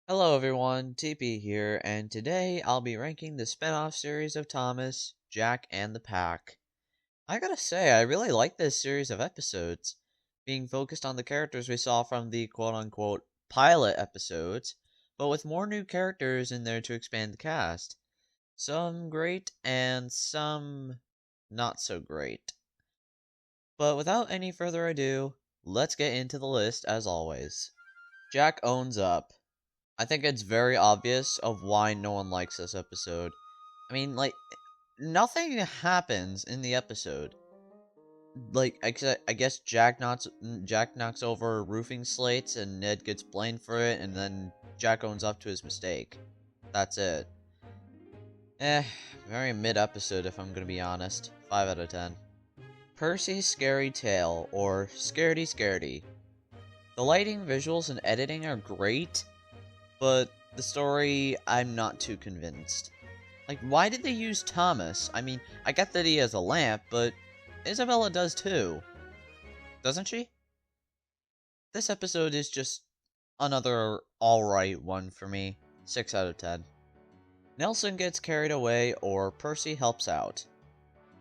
Hello everyone, TP here, and today I'll be ranking the spin-off series of Thomas, Jack, and the Pack. I gotta say, I really like this series of episodes, being focused on the characters we saw from the quote-unquote pilot episodes, but with more new characters in there to expand the cast. Some great, and some not so great. But without any further ado, let's get into the list as always. Jack owns up. I think it's very obvious of why no one likes this episode. I mean, nothing happens in the episode. I guess Jack knocks over roofing slates, and Ned gets blamed for it, and then Jack owns up to his mistake. That's it. Very mid-episode if I'm gonna be honest. 5 out of 10. Percy's Scary Tale, or Scaredy Scaredy. The lighting, visuals, and editing are great, but the story, I'm not too convinced. Like, why did they use Thomas? I mean, I get that he has a lamp, but Isabella does too. Doesn't she? This episode is just another alright one for me. 6 out of 10. Nelson gets carried away, or Percy helps out.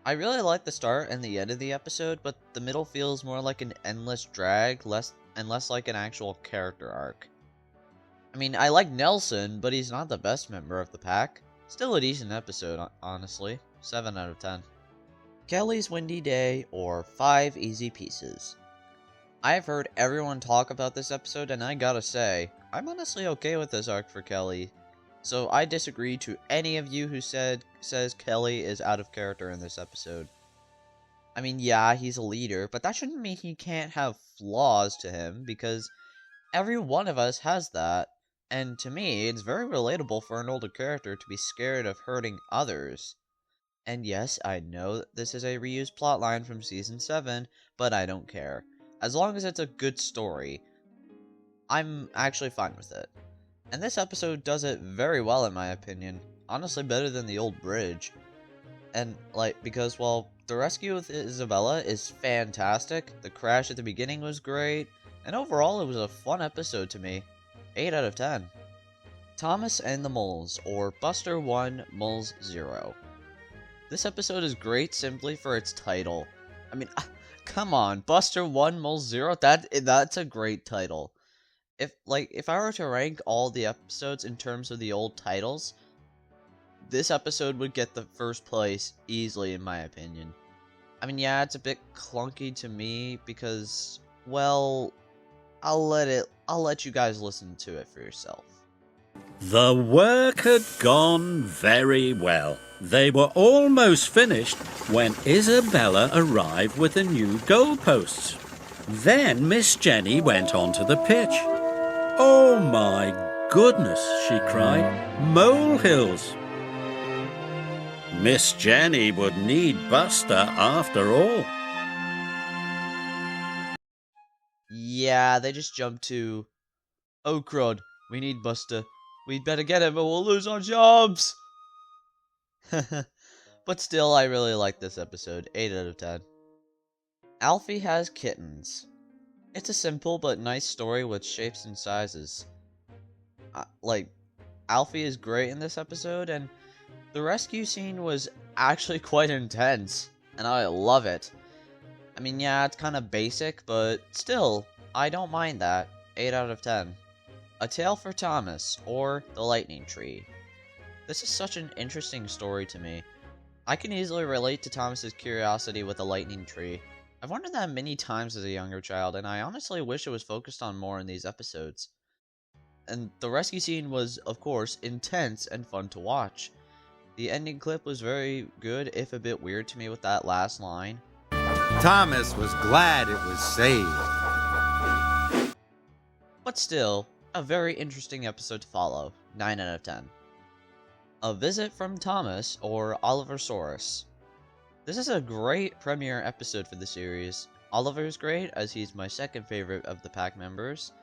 I really like the start and the end of the episode, but the middle feels more like an endless drag, less like an actual character arc. I mean, I like Nelson, but he's not the best member of the pack. Still a decent episode, honestly. 7 out of 10. Kelly's Windy Day, or 5 Easy Pieces. I've heard everyone talk about this episode, and I gotta say, I'm honestly okay with this arc for Kelly. So I disagree to any of you who says Kelly is out of character in this episode. I mean, yeah, he's a leader, but that shouldn't mean he can't have flaws to him, because every one of us has that. And to me, it's very relatable for an older character to be scared of hurting others. And yes, I know that this is a reused plotline from Season 7, but I don't care. As long as it's a good story, I'm actually fine with it. And this episode does it very well in my opinion. Honestly, better than the old bridge. And, because, well, the rescue with Isabella is fantastic, the crash at the beginning was great, and overall it was a fun episode to me. 8 out of 10. Thomas and the Moles, or Buster 1, Moles 0. This episode is great simply for its title. I mean, come on, Buster 1, Moles 0? That's a great title. If I were to rank all the episodes in terms of the old titles, this episode would get the first place easily in my opinion. I mean, yeah, it's a bit clunky to me because, well, I'll let you guys listen to it for yourself. The work had gone very well. They were almost finished when Isabella arrived with the new goalposts. Then Miss Jenny went onto the pitch. "Oh my goodness," she cried, "molehills!" Miss Jenny would need Buster after all. Yeah, they just jumped to, "Oh crud, we need Buster. We'd better get him or we'll lose our jobs!" But still, I really like this episode. 8 out of 10. Alfie Has Kittens. It's a simple but nice story with shapes and sizes. Alfie is great in this episode, and the rescue scene was actually quite intense, and I love it. I mean, yeah, it's kind of basic, but still, I don't mind that. 8 out of 10. A Tale for Thomas, or The Lightning Tree. This is such an interesting story to me. I can easily relate to Thomas's curiosity with the lightning tree. I've wondered that many times as a younger child, and I honestly wish it was focused on more in these episodes. And the rescue scene was, of course, intense and fun to watch. The ending clip was very good, if a bit weird to me with that last line. Thomas was glad it was saved. But still, a very interesting episode to follow. 9 out of 10. A Visit from Thomas, or Oliversaurus. This is a great premiere episode for the series. Oliver is great, as he's my second favorite of the pack members.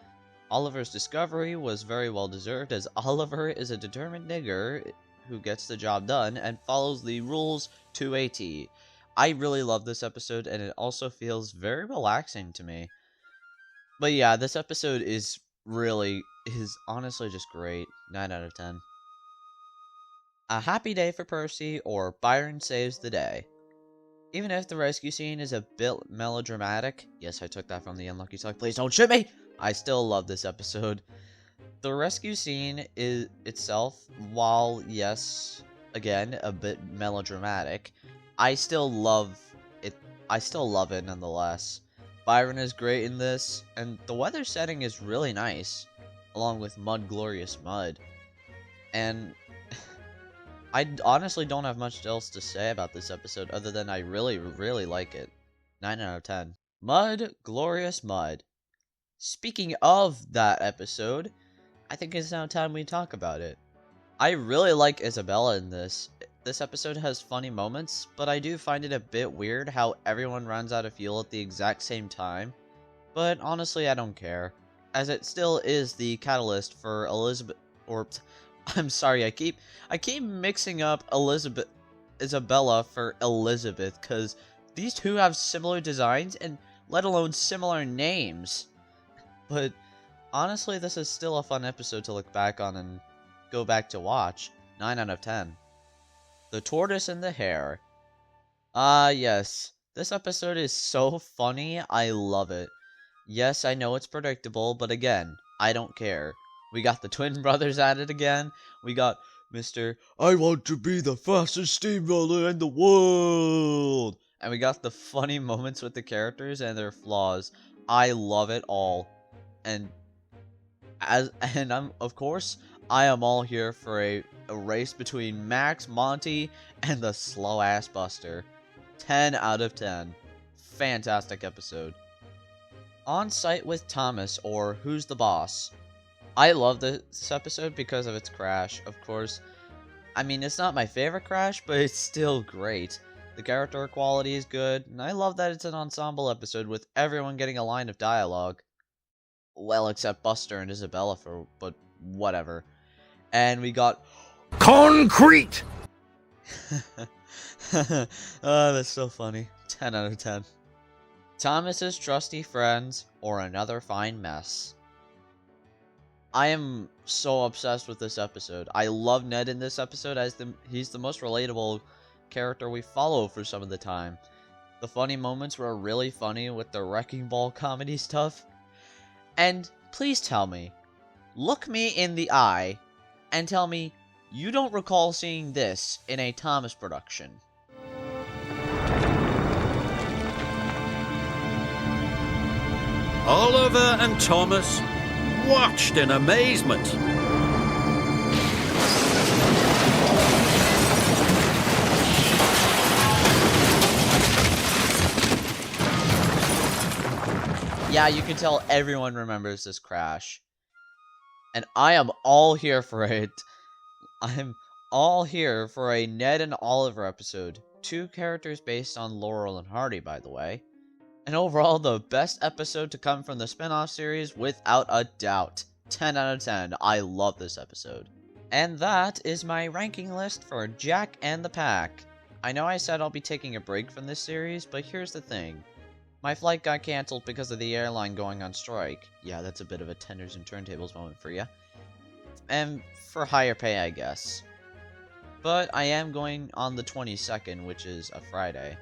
Oliver's discovery was very well deserved, as Oliver is a determined nigger who gets the job done and follows the rules to a T. I really love this episode, and it also feels very relaxing to me. But yeah, this episode is really is honestly just great. 9 out of 10. A happy day for Percy, or Byron saves the day. Even if the rescue scene is a bit melodramatic, yes, I took that from the Unlucky Suck, please don't shoot me! I still love this episode. The rescue scene is itself, while yes, again, a bit melodramatic, I still love it. I still love it nonetheless. Byron is great in this, and the weather setting is really nice, along with Mud Glorious Mud. And I honestly don't have much else to say about this episode other than I really, really like it. 9 out of 10. Mud Glorious Mud. Speaking of that episode, I think it's now time we talk about it. I really like Isabella in this. This episode has funny moments, but I do find it a bit weird how everyone runs out of fuel at the exact same time. But honestly, I don't care, as it still is the catalyst for Elizabeth, or I'm sorry, I keep mixing up Isabella for Elizabeth, because these two have similar designs and let alone similar names. But honestly, this is still a fun episode to look back on and go back to watch. 9 out of 10. The Tortoise and the Hair. Ah, yes. This episode is so funny, I love it. Yes, I know it's predictable, but again, I don't care. We got the twin brothers at it again. We got Mr. I want to be the fastest steamroller in the world. And we got the funny moments with the characters and their flaws. I love it all. And I'm of course I am all here for a race between Max, Monty, and the slow ass Buster. 10 out of 10. Fantastic episode. On Site with Thomas, or Who's the Boss. I love this episode because of its crash, of course. I mean, it's not my favorite crash, but it's still great. The character quality is good, and I love that it's an ensemble episode with everyone getting a line of dialogue. Well, except Buster and Isabella, but whatever. And we got Concrete! Oh, that's so funny. 10 out of 10. Thomas's Trusty Friends, or Another Fine Mess. I am so obsessed with this episode. I love Ned in this episode as he's the most relatable character we follow for some of the time. The funny moments were really funny with the wrecking ball comedy stuff. And please tell me, look me in the eye and tell me you don't recall seeing this in a Thomas production. Oliver and Thomas watched in amazement. Yeah, you can tell everyone remembers this crash. And I am all here for it. I'm all here for a Ned and Oliver episode. Two characters based on Laurel and Hardy, by the way. And overall, the best episode to come from the spin-off series without a doubt. 10 out of 10. I love this episode. And that is my ranking list for Jack and the Pack. I know I said I'll be taking a break from this series, but here's the thing. My flight got cancelled because of the airline going on strike. Yeah, that's a bit of a tenders and turntables moment for ya. And for higher pay, I guess. But I am going on the 22nd, which is a Friday.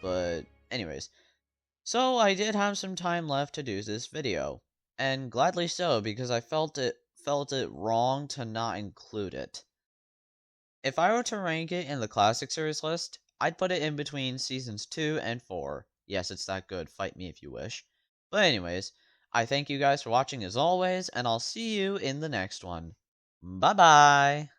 But anyways. So I did have some time left to do this video. And gladly so, because I felt it wrong to not include it. If I were to rank it in the classic series list, I'd put it in between seasons 2 and 4. Yes, it's that good. Fight me if you wish. But anyways, I thank you guys for watching as always, and I'll see you in the next one. Bye-bye!